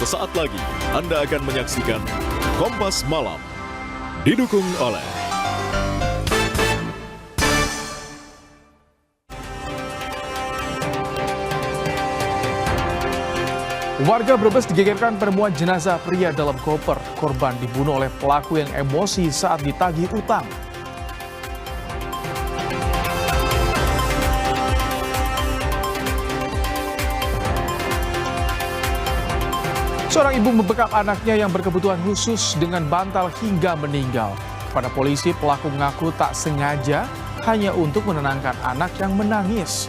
Sesaat lagi Anda akan menyaksikan Kompas Malam, didukung oleh warga Brebes digegerkan penemuan jenazah pria dalam koper. Korban dibunuh oleh pelaku yang emosi saat ditagih utang. Seorang ibu membekap anaknya yang berkebutuhan khusus dengan bantal hingga meninggal. Kepada polisi, pelaku mengaku tak sengaja hanya untuk menenangkan anak yang menangis.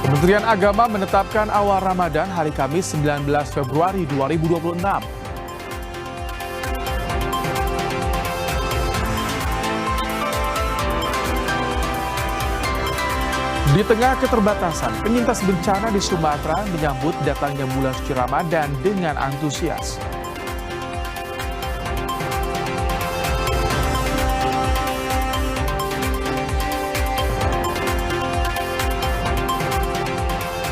Kementerian Agama menetapkan awal Ramadan hari Kamis 19 Februari 2026. Di tengah keterbatasan, penyintas bencana di Sumatera menyambut datangnya bulan suci Ramadan dengan antusias.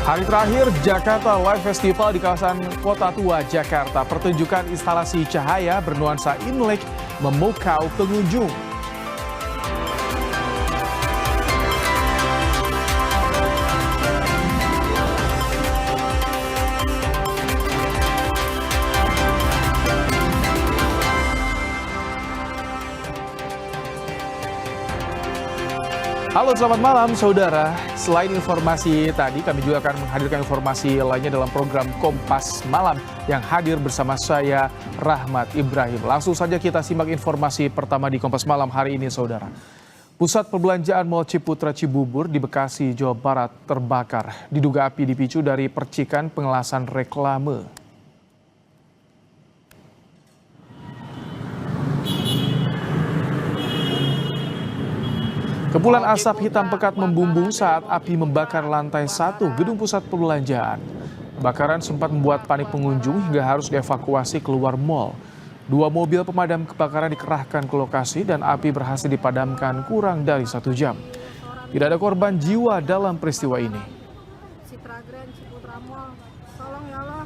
Hari terakhir Jakarta Live Festival di kawasan Kota Tua, Jakarta. Pertunjukan instalasi cahaya bernuansa Imlek memukau pengunjung. Halo, selamat malam saudara. Selain informasi tadi, kami juga akan menghadirkan informasi lainnya dalam program Kompas Malam yang hadir bersama saya, Rahmat Ibrahim. Langsung saja kita simak informasi pertama di Kompas Malam hari ini saudara. Pusat perbelanjaan Mall Ciputra Cibubur di Bekasi, Jawa Barat terbakar. Diduga api dipicu dari percikan pengelasan reklame. Kepulan asap hitam pekat membumbung saat api membakar lantai 1 gedung pusat perbelanjaan. Kebakaran sempat membuat panik pengunjung hingga harus dievakuasi keluar mal. 2 mobil pemadam kebakaran dikerahkan ke lokasi dan api berhasil dipadamkan kurang dari 1 jam. Tidak ada korban jiwa dalam peristiwa ini. Citra Grand Ciputra Mall, tolong ya Allah,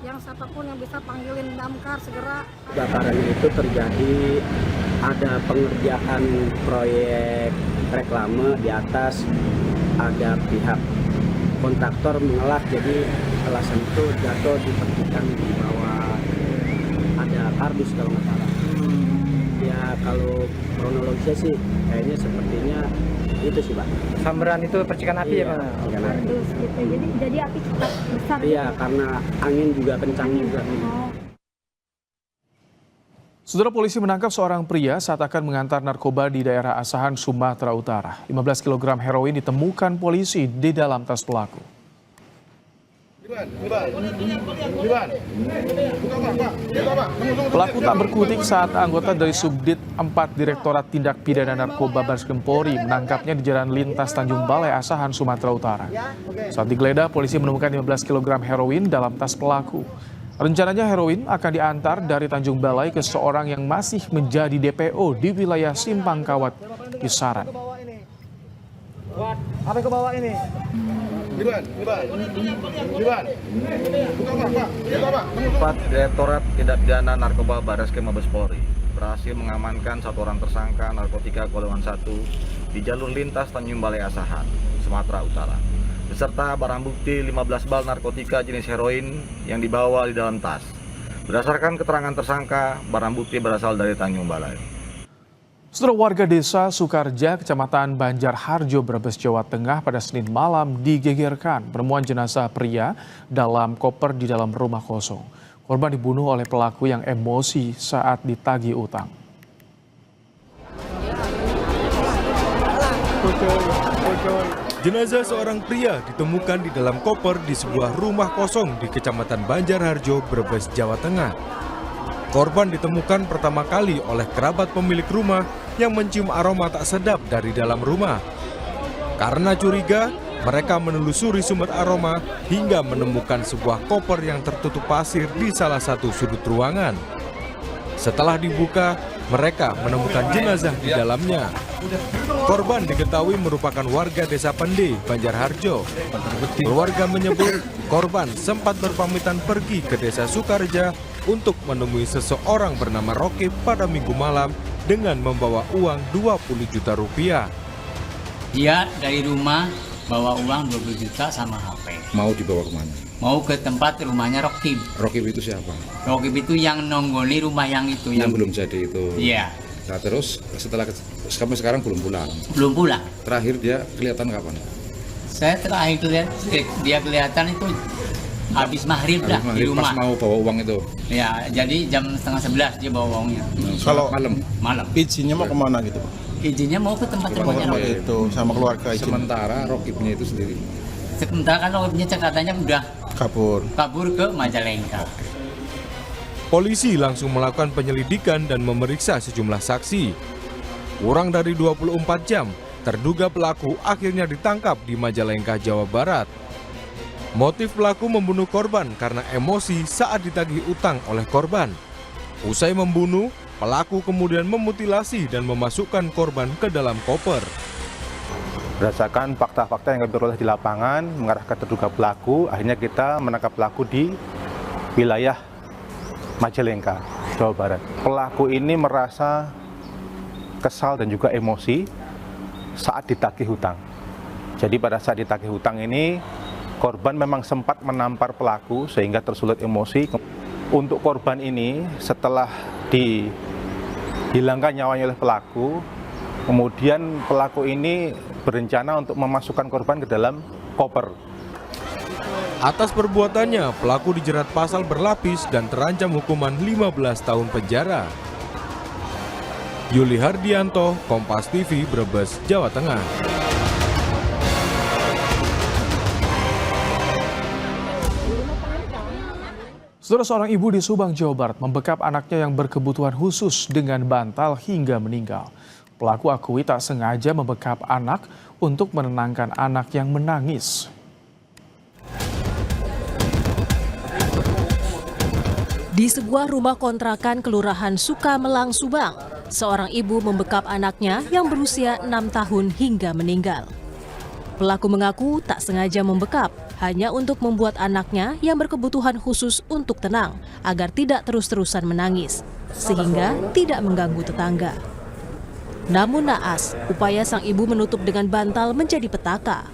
yang siapapun yang bisa panggilin damkar segera. Kebakaran itu terjadi ada pengerjaan proyek reklame di atas, ada pihak kontraktor mengelak, jadi alasan itu jatuh di percikan di bawah ada kardus kalau nggak salah. Ya kalau kronologisnya sih kayaknya sepertinya itu sih Pak. Sambaran itu percikan api ya Pak? Percikan api. Terus gitu. Jadi api cepat besar. Iya, karena angin juga kencang juga. Saudara, polisi menangkap seorang pria saat akan mengantar narkoba di daerah Asahan, Sumatera Utara. 15 kg heroin ditemukan polisi di dalam tas pelaku. Pelaku tak berkutik saat anggota dari Subdit 4 Direktorat Tindak Pidana Narkoba Bareskrim Polri menangkapnya di Jalan Lintas Tanjung Balai, Asahan, Sumatera Utara. Saat digeledah, polisi menemukan 15 kg heroin dalam tas pelaku. Rencananya heroin akan diantar dari Tanjung Balai ke seorang yang masih menjadi DPO di wilayah Simpang Kawat, Kisaran. Apa ke bawah ini? Empat Direktorat Tindak Pidana Narkoba Bareskrim Mabes Polri berhasil mengamankan 1 orang tersangka narkotika golongan 1 di jalur lintas Tanjung Balai Asahan, Sumatera Utara, beserta barang bukti 15 bal narkotika jenis heroin yang dibawa di dalam tas. Berdasarkan keterangan tersangka, barang bukti berasal dari Tanjung Balai. Saudara, warga desa Sukarja, Kecamatan Banjarharjo, Brebes, Jawa Tengah pada Senin malam digegerkan penemuan jenazah pria dalam koper di dalam rumah kosong. Korban dibunuh oleh pelaku yang emosi saat ditagih utang. Jenazah seorang pria ditemukan di dalam koper di sebuah rumah kosong di Kecamatan Banjarharjo, Brebes, Jawa Tengah. Korban ditemukan pertama kali oleh kerabat pemilik rumah yang mencium aroma tak sedap dari dalam rumah. Karena curiga, mereka menelusuri sumber aroma hingga menemukan sebuah koper yang tertutup pasir di salah satu sudut ruangan. Setelah dibuka, Mereka menemukan jenazah di dalamnya. Korban diketahui merupakan warga desa Pende, Banjarharjo. Keluarga menyebut korban sempat berpamitan pergi ke desa Sukarja untuk menemui seseorang bernama Rokib pada Minggu malam dengan membawa uang 20 juta rupiah. Dia dari rumah bawa uang 20 juta sama HP. Mau dibawa kemana? Mau ke tempat rumahnya Rokib. Rokib itu siapa? Rokib itu yang nonggoli rumah yang itu. Yang belum jadi itu. Iya. Nah terus sampai sekarang belum pulang. Belum pulang. Terakhir dia kelihatan kapan? Saya terakhir lihat dia kelihatan itu habis maghrib lah di rumah. Pas mau bawa uang itu. Ya, jadi jam 10:30 dia bawa uangnya. Kalau malam. Izinnya mau kemana gitu Pak? Izinnya mau ke tempat rumahnya Rokib. Itu sama keluarga izin. Sementara Rokibnya itu sendiri. Sementara kan Rokibnya katanya udah kabur ke Majalengka. Polisi langsung melakukan penyelidikan dan memeriksa sejumlah saksi. Kurang dari 24 jam, terduga pelaku akhirnya ditangkap di Majalengka, Jawa Barat. Motif pelaku membunuh korban karena emosi saat ditagih utang oleh korban. Usai membunuh, pelaku kemudian memutilasi dan memasukkan korban ke dalam koper. Berdasarkan fakta-fakta yang kami peroleh di lapangan mengarahkan terduga pelaku, akhirnya kita menangkap pelaku di wilayah Majalengka, Jawa Barat. Pelaku ini merasa kesal dan juga emosi saat ditagih hutang. Jadi pada saat ditagih hutang ini, korban memang sempat menampar pelaku sehingga tersulut emosi. Untuk korban ini, setelah dihilangkan nyawanya oleh pelaku, kemudian pelaku ini berencana untuk memasukkan korban ke dalam koper. Atas perbuatannya, pelaku dijerat pasal berlapis dan terancam hukuman 15 tahun penjara. Yuli Hardianto, Kompas TV, Brebes, Jawa Tengah. Saudara, seorang ibu di Subang, Jawa Barat membekap anaknya yang berkebutuhan khusus dengan bantal hingga meninggal. Pelaku akui tak sengaja membekap anak untuk menenangkan anak yang menangis. Di sebuah rumah kontrakan Kelurahan Sukamelang, Subang, seorang ibu membekap anaknya yang berusia 6 tahun hingga meninggal. Pelaku mengaku tak sengaja membekap, hanya untuk membuat anaknya yang berkebutuhan khusus untuk tenang, agar tidak terus-terusan menangis, sehingga tidak mengganggu tetangga. Namun naas, upaya sang ibu menutup dengan bantal menjadi petaka.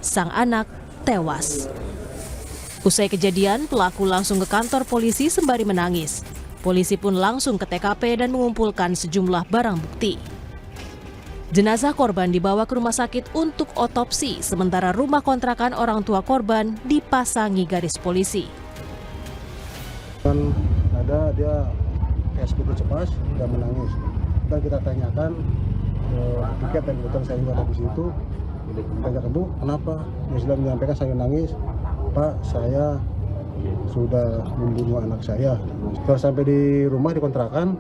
Sang anak tewas. Usai kejadian, pelaku langsung ke kantor polisi sembari menangis. Polisi pun langsung ke TKP dan mengumpulkan sejumlah barang bukti. Jenazah korban dibawa ke rumah sakit untuk otopsi, sementara rumah kontrakan orang tua korban dipasangi garis polisi. Ada dia kayak begitu cemas dan menangis. Dan kita tanyakan tiket dan kebetulan saya juga ada di situ. Tanya Bu, kenapa? Dia sudah menyampaikan saya nangis. Pak, saya sudah membunuh anak saya. Setelah sampai di rumah di kontrakan,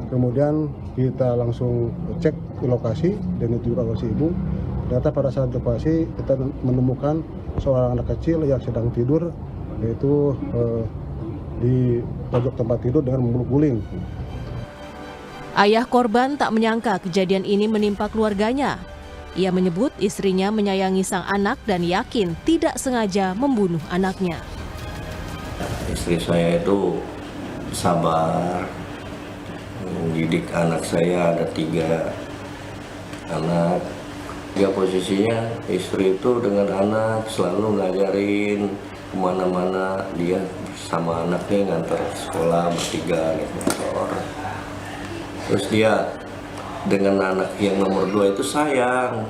kemudian kita langsung cek ke lokasi dan itu juga lokasi ibu. Ternyata pada saat lokasi kita menemukan seorang anak kecil yang sedang tidur, yaitu di pojok tempat tidur dengan memeluk guling. Ayah korban tak menyangka kejadian ini menimpa keluarganya. Ia menyebut istrinya menyayangi sang anak dan yakin tidak sengaja membunuh anaknya. Istri saya itu sabar, mendidik anak saya, ada 3 anak. Ya posisinya istri itu dengan anak selalu ngajarin kemana-mana, dia sama anaknya ngantar sekolah bertiga naik motor. Terus dia dengan anak yang nomor 2 itu sayang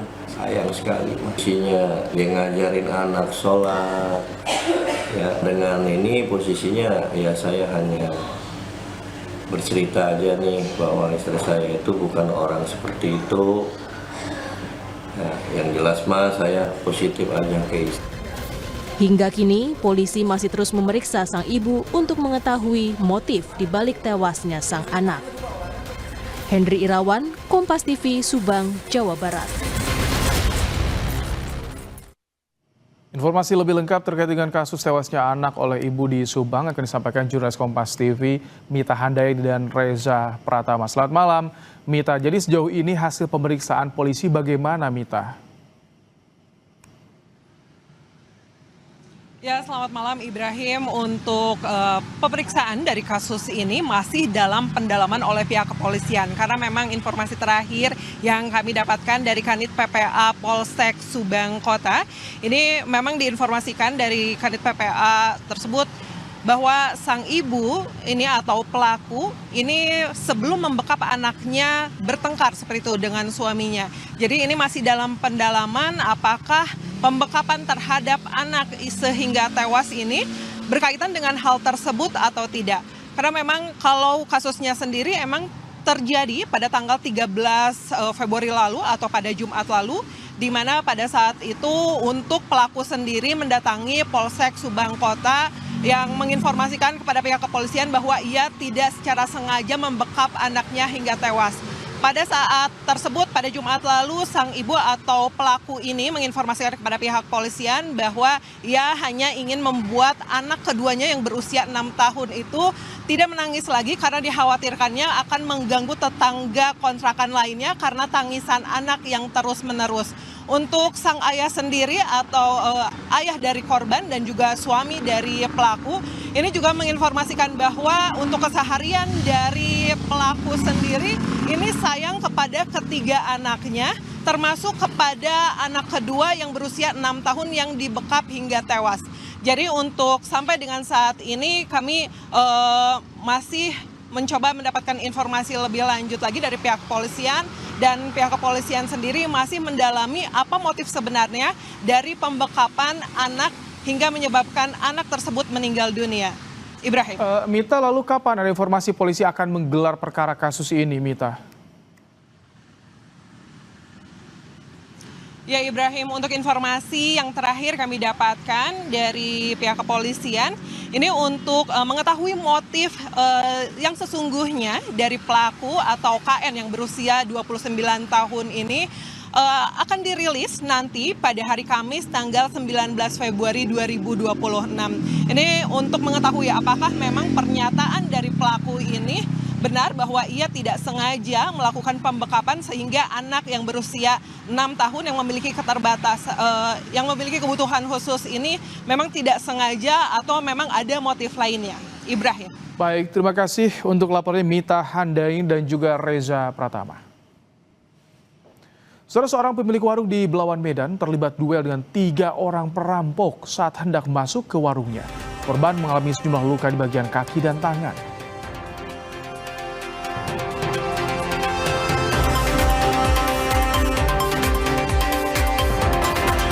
sekali. Posisinya dia ngajarin anak sholat. Ya dengan ini posisinya ya saya hanya bercerita aja nih bahwa istri saya itu bukan orang seperti itu. Ya, yang jelas mah saya positif aja ke istri. Hingga kini, polisi masih terus memeriksa sang ibu untuk mengetahui motif di balik tewasnya sang anak. Hendri Irawan, Kompas TV, Subang, Jawa Barat. Informasi lebih lengkap terkait dengan kasus tewasnya anak oleh ibu di Subang akan disampaikan jurnalis Kompas TV Mita Handayani dan Reza Pratama. Selamat malam, Mita. Jadi sejauh ini hasil pemeriksaan polisi bagaimana, Mita? Ya, selamat malam Ibrahim. Untuk pemeriksaan dari kasus ini masih dalam pendalaman oleh pihak kepolisian. Karena memang informasi terakhir yang kami dapatkan dari Kanit PPA Polsek Subang Kota, ini memang diinformasikan dari Kanit PPA tersebut bahwa sang ibu ini atau pelaku ini sebelum membekap anaknya bertengkar seperti itu dengan suaminya. Jadi ini masih dalam pendalaman apakah pembekapan terhadap anak sehingga tewas ini berkaitan dengan hal tersebut atau tidak. Karena memang kalau kasusnya sendiri emang terjadi pada tanggal 13 Februari lalu atau pada Jumat lalu, di mana pada saat itu untuk pelaku sendiri mendatangi Polsek Subang Kota yang menginformasikan kepada pihak kepolisian bahwa ia tidak secara sengaja membekap anaknya hingga tewas. Pada saat tersebut, pada Jumat lalu, sang ibu atau pelaku ini menginformasikan kepada pihak kepolisian bahwa ia hanya ingin membuat anak keduanya yang berusia 6 tahun itu tidak menangis lagi karena dikhawatirkannya akan mengganggu tetangga kontrakan lainnya karena tangisan anak yang terus-menerus. Untuk sang ayah sendiri atau ayah dari korban dan juga suami dari pelaku, ini juga menginformasikan bahwa untuk keseharian dari pelaku sendiri ini sayang kepada ketiga anaknya, termasuk kepada anak kedua yang berusia 6 tahun yang dibekap hingga tewas. Jadi untuk sampai dengan saat ini kami masih mencoba mendapatkan informasi lebih lanjut lagi dari pihak kepolisian, dan pihak kepolisian sendiri masih mendalami apa motif sebenarnya dari pembekapan anak hingga menyebabkan anak tersebut meninggal dunia. Ibrahim. Mita, lalu kapan ada informasi polisi akan menggelar perkara kasus ini, Mita? Ya Ibrahim, untuk informasi yang terakhir kami dapatkan dari pihak kepolisian, ini untuk mengetahui motif yang sesungguhnya dari pelaku atau KN yang berusia 29 tahun ini akan dirilis nanti pada hari Kamis tanggal 19 Februari 2026. Ini untuk mengetahui apakah memang pernyataan dari pelaku ini benar bahwa ia tidak sengaja melakukan pembekapan sehingga anak yang berusia 6 tahun yang memiliki yang memiliki kebutuhan khusus ini memang tidak sengaja atau memang ada motif lainnya. Ibrahim. Baik, terima kasih untuk laporannya Mita Handayani dan juga Reza Pratama. Seorang pemilik warung di Belawan Medan terlibat duel dengan 3 orang perampok saat hendak masuk ke warungnya. Korban mengalami sejumlah luka di bagian kaki dan tangan.